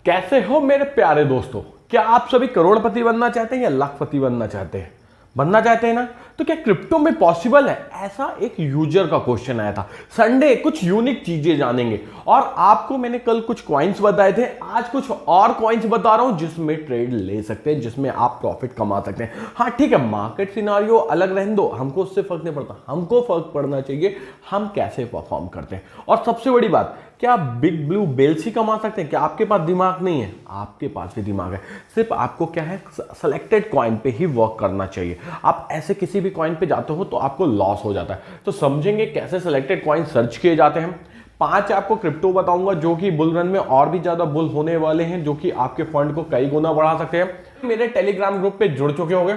कैसे हो मेरे प्यारे दोस्तों। क्या आप सभी करोड़पति बनना चाहते हैं या लाखपति बनना चाहते हैं? बनना चाहते हैं ना? तो क्या क्रिप्टो में पॉसिबल है? ऐसा एक यूजर का क्वेश्चन आया था। संडे कुछ यूनिक चीजें जानेंगे और आपको मैंने कल कुछ कॉइन्स बताए थे, आज कुछ और कॉइन्स बता रहा हूं जिसमें ट्रेड ले सकते हैं, जिसमें आप प्रॉफिट कमा सकते हैं। हाँ ठीक है, मार्केट सिनारियो अलग रहने दो, हमको उससे फर्क नहीं पड़ता। हमको फर्क पड़ना चाहिए हम कैसे परफॉर्म करते हैं। और सबसे बड़ी बात, क्या आप बिग ब्लू बेल से कमा सकते हैं? क्या आपके पास दिमाग नहीं है? आपके पास भी दिमाग है, सिर्फ आपको क्या है, सेलेक्टेड कॉइन पे ही वर्क करना चाहिए। आप ऐसे किसी भी कॉइन पे जाते हो तो आपको लॉस हो जाता है। तो समझेंगे कैसे सेलेक्टेड कॉइन सर्च किए जाते हैं। 5 आपको क्रिप्टो बताऊंगा जो कि बुल रन में और भी ज्यादा बुल होने वाले हैं, जो कि आपके फंड को कई गुना बढ़ा सकते हैं। मेरे टेलीग्राम ग्रुप पे जुड़ चुके होंगे।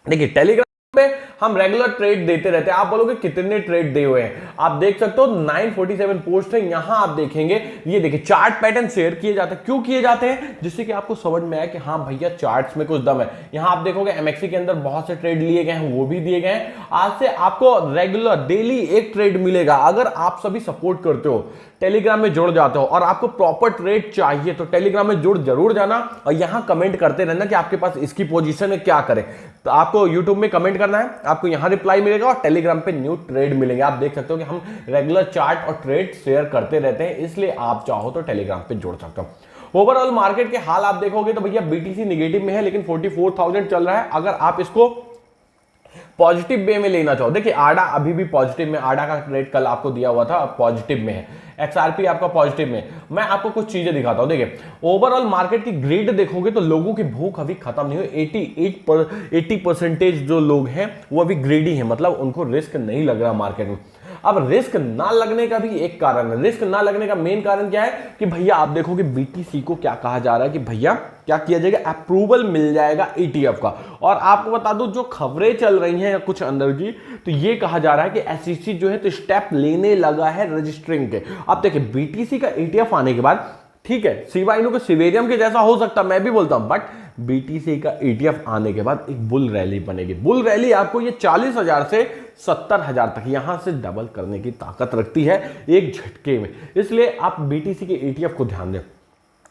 देखिए टेलीग्राम पे हम रेगुलर ट्रेड देते रहते हैं। आप बोलोगे कितने ट्रेड दिए हुए हैं? आप देख सकते हो 947 पोस्ट है। यहां आप देखेंगे, ये देखिए चार्ट पैटर्न शेयर किए जाते हैं। क्यों किए जाते हैं? जिससे कि आपको समझ में आए कि हाँ भैया चार्ट्स में कुछ दम है। यहां आप देखोगे एमएक्सी के अंदर बहुत से ट्रेड लिए गए हैं, वो भी दिए गए हैं। आज से आपको रेगुलर डेली एक ट्रेड मिलेगा। अगर आप सभी सपोर्ट करते हो, टेलीग्राम में जुड़ जाते हो और आपको प्रॉपर ट्रेड चाहिए तो टेलीग्राम में जुड़ जरूर जाना और यहां कमेंट करते रहना कि आपके पास इसकी पोजीशन है, क्या करें। तो आपको यूट्यूब में कमेंट करना है, आपको यहां रिप्लाई मिलेगा और टेलीग्राम पे न्यू ट्रेड मिलेंगे। आप देख सकते हो कि हम रेगुलर चार्ट और ट्रेड शेयर करते रहते हैं, इसलिए आप चाहो तो टेलीग्राम पे जुड़ सकते हो। ओवरऑल मार्केट के हाल आप देखोगे तो भैया बीटीसी निगेटिव में है, लेकिन 44,000 चल रहा है। अगर आप इसको पॉजिटिव वे में लेना चाहो, देखिए आडा अभी भी पॉजिटिव में, आडा का ट्रेड कल आपको दिया हुआ था, पॉजिटिव में है। एक्सआरपी आपका पॉजिटिव में। मैं आपको कुछ चीजें दिखाता हूं। देखिए ओवरऑल मार्केट की ग्रिड देखोगे तो लोगों की भूख अभी खत्म नहीं हुई। 80% जो लोग हैं वो अभी ग्रीडी हैं, मतलब उनको रिस्क नहीं लग रहा मार्केट में। अब रिस्क ना लगने का भी एक कारण है। रिस्क ना लगने का मेन कारण क्या है कि भैया आप देखोगे बीटीसी को क्या कहा जा रहा है कि भैया क्या किया जाएगा, अप्रूवल मिल जाएगा ईटीएफ का। और आपको बता दूं जो खबरें चल रही हैं कुछ अंदर की, तो ये कहा जा रहा है कि एसईसी जो है तो स्टेप लेने लगा है रजिस्टरिंग के। अब देखिए बीटीसी का ईटीएफ आने के बाद ठीक है, शिबा इनू के सिवेरियम के जैसा हो सकता, मैं भी बोलता हूं, बट बीटीसी का ईटीएफ आने के बाद एक बुल रैली बनेगी। बुल रैली आपको ये 40,000 से 70,000 तक यहां से डबल करने की ताकत रखती है एक झटके में। इसलिए आप बीटीसी के ईटीएफ को ध्यान दें।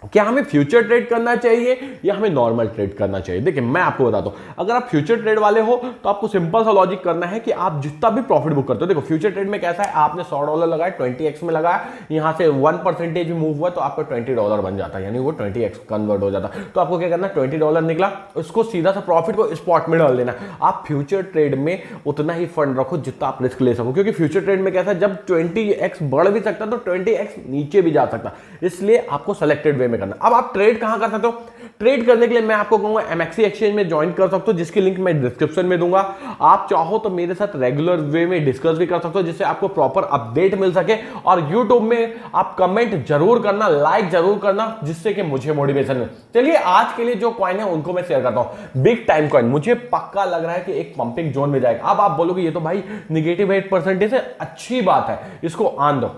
क्या हमें फ्यूचर ट्रेड करना चाहिए या हमें नॉर्मल ट्रेड करना चाहिए? देखिए मैं आपको बताता हूं, अगर आप फ्यूचर ट्रेड वाले हो तो आपको सिंपल सा लॉजिक करना है कि आप जितना भी प्रॉफिट बुक करते हो, देखो फ्यूचर ट्रेड में कैसा है, आपने $100 लगाया, 20x में लगाया, यहां से 1% भी मूव हुआ तो आपका $20 बन जाता है, यानी वो 20x कन्वर्ट हो जाता है। तो आपको क्या करना है, $20 निकला, उसको सीधा सा प्रॉफिट को स्पॉट में डाल देना। आप फ्यूचर ट्रेड में उतना ही फंड रखो जितना आप रिस्क ले सको, क्योंकि फ्यूचर ट्रेड में कैसा है, जब 20x बढ़ भी सकता तो 20x नीचे भी जा सकता, इसलिए आपको सेलेक्टेड वे में करना। अब आप ट्रेड कहां कर सकते हो? ट्रेड करने के लिए मैं आपको कहूंगा एमएक्सी एक्सचेंज में ज्वाइन कर सकते हो, जिसकी लिंक मैं डिस्क्रिप्शन में दूंगा। आप चाहो तो मेरे साथ रेगुलर वे में डिस्कस भी कर सकते हो, जिससे आपको प्रॉपर अपडेट मिल सके। और यूट्यूब में आप कमेंट जरूर करना, लाइक जरूर करना, जिससे कि मुझे मोटिवेशन मिले। चलिए आज के लिए जो कॉइन है उनको मैं शेयर करता हूं। बिग टाइम कॉइन मुझे पक्का लग रहा है कि एक पंपिंग जोन में जाएगा। अब आप बोलोगे ये तो भाई -8% है, अच्छी बात है, इसको आन दो।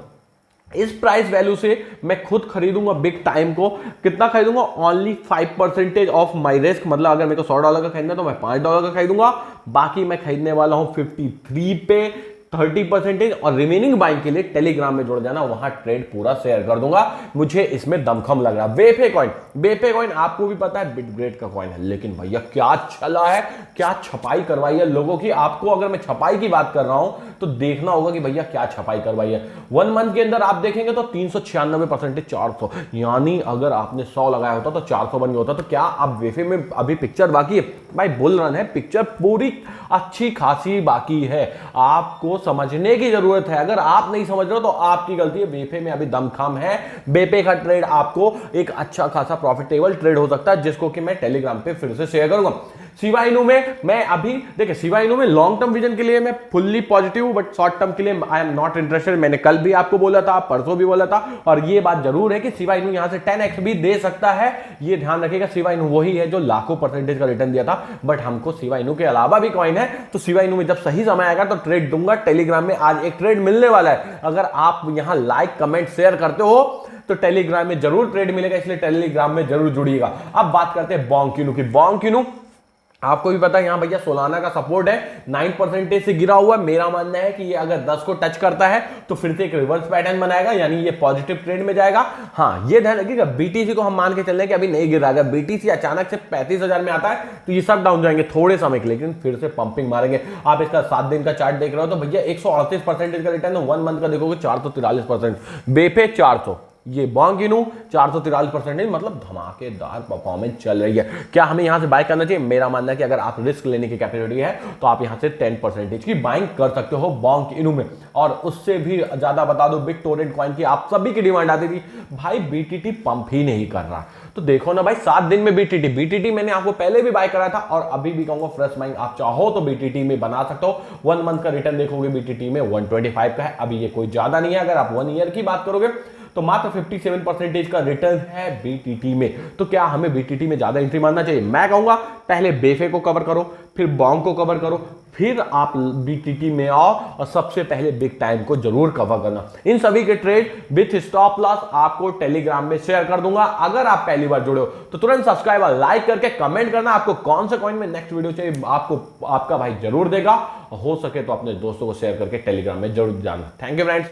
इस प्राइस वैल्यू से मैं खुद खरीदूंगा बिग टाइम को। कितना खरीदूंगा? Only 5% of my risk. मतलब अगर मेरे को $100 का खरीदना तो मैं $5 का खरीदूंगा, बाकी मैं खरीदने वाला हूं 53 पे 30%। और रिमेनिंग बाइंग के लिए टेलीग्राम में जुड़ जाना, वहां ट्रेड पूरा शेयर कर दूंगा। मुझे इसमें दमखम लग रहा है। बेपे कॉइन आपको भी पता है बिटग्रेड का कॉइन है, लेकिन भैया क्या चला है, क्या छपाई करवाई है लोगों की। आपको अगर मैं छपाई की बात कर रहा हूं तो देखना होगा कि भैया क्या छपाई करवाई है। 1 मंथ के अंदर आप देखेंगे तो 396% 400, यानी अगर आपने 100 लगाया होता तो 400 बन गया होता। तो क्या आप वेफे में अभी पिक्चर बाकी है? भाई बुल रन है, पिक्चर पूरी अच्छी खासी बाकी है, आपको समझने की जरूरत है। अगर आप नहीं समझ रहे हो तो आपकी गलती है, बेफे में अभी दमखम है। बेपे का ट्रेड आपको एक अच्छा खासा प्रॉफिटेबल ट्रेड हो सकता है, जिसको कि मैं टेलीग्राम पे फिर से शेयर करूंगा। शिबा इनू में मैं अभी देखिए, शिबा इनू में लॉन्ग टर्म विजन के लिए मैं फुल्ली पॉजिटिव हूं, बट शॉर्ट टर्म के लिए आई एम नॉट इंटरेस्टेड। मैंने कल भी आपको बोला था, परसों भी बोला था, और ये बात जरूर है कि शिबा इनू यहां से 10x भी दे सकता है। ये ध्यान रखिएगा, शिबा इनू वही है जो लाखों % का रिटर्न दिया था, बट हमको शिबा इनू के अलावा भी कॉइन है। तो शिबा इनू में जब सही समय आएगा तो ट्रेड दूंगा। टेलीग्राम में आज एक ट्रेड मिलने वाला है। अगर आप यहां लाइक कमेंट शेयर करते हो तो टेलीग्राम में जरूर ट्रेड मिलेगा, इसलिए टेलीग्राम में जरूर जुड़िएगा। अब बात करते हैं बोंकिनू की। बोंकिनू आपको भी पता है यहाँ भैया सोलाना का सपोर्ट है 9% से गिरा हुआ है। मेरा मानना है कि ये अगर 10 को टच करता है तो फिर से एक रिवर्स पैटर्न बनाएगा, यानी ये पॉजिटिव ट्रेंड में जाएगा। हाँ, ये ध्यान रखिएगा, बीटीसी को हम मान के चल रहे हैं कि अभी नहीं गिर रहा है। बीटीसी अचानक से 35,000 में आता है तो ये सब डाउन जाएंगे थोड़े समय के लिए, लेकिन फिर से पंपिंग मारेंगे। आप इसका 7 दिन का चार्ट देख रहे हो तो भैया 138% का रिटर्न है। 1 मंथ का देखोगे 443%, बेफे 400, ये बॉन्ग गिनू 443%, मतलब धमाकेदार परफॉर्मेंस चल रही है। क्या हमें यहां से बाय करना चाहिए? मेरा मानना है कि अगर आप रिस्क लेने की कैपेसिटी है तो आप यहां से 10% की बाइंग कर सकते हो बॉन्ग इनू में। और उससे भी ज्यादा बता दो, बिग टोरेंट कॉइन की आप सभी की डिमांड आती थी, भाई बीटीटी पंप ही नहीं कर रहा, तो देखो ना भाई 7 दिन में बीटीटी मैंने आपको पहले भी बाय कराया था और अभी भी कहूंगा फ्रेश बाइंग आप चाहो तो बीटीटी में बना सकते हो। 1 मंथ का रिटर्न देखोगे बीटीटी में 125 का है, अभी ये कोई ज्यादा नहीं है। अगर आप 1 ईयर की बात करोगे तो मात्र 57% का रिटर्न है बीटीटी में। तो क्या हमें बीटीटी में ज्यादा एंट्री मारना चाहिए? मैं कहूंगा पहले बेफे को कवर करो, फिर बॉन्ग को कवर करो, फिर आप बीटीटी में आओ और सबसे पहले बिग टाइम को जरूर कवर करना। इन सभी के ट्रेड विथ स्टॉप लॉस आपको टेलीग्राम में शेयर कर दूंगा। अगर आप पहली बार जुड़े हो तो तुरंत सब्सक्राइब और लाइक करके कमेंट करना आपको कौन से कॉइन में नेक्स्ट वीडियो चाहिए, आपको आपका भाई जरूर देगा। हो सके तो अपने दोस्तों को शेयर करके टेलीग्राम में जरूर जाना। Thank you friends.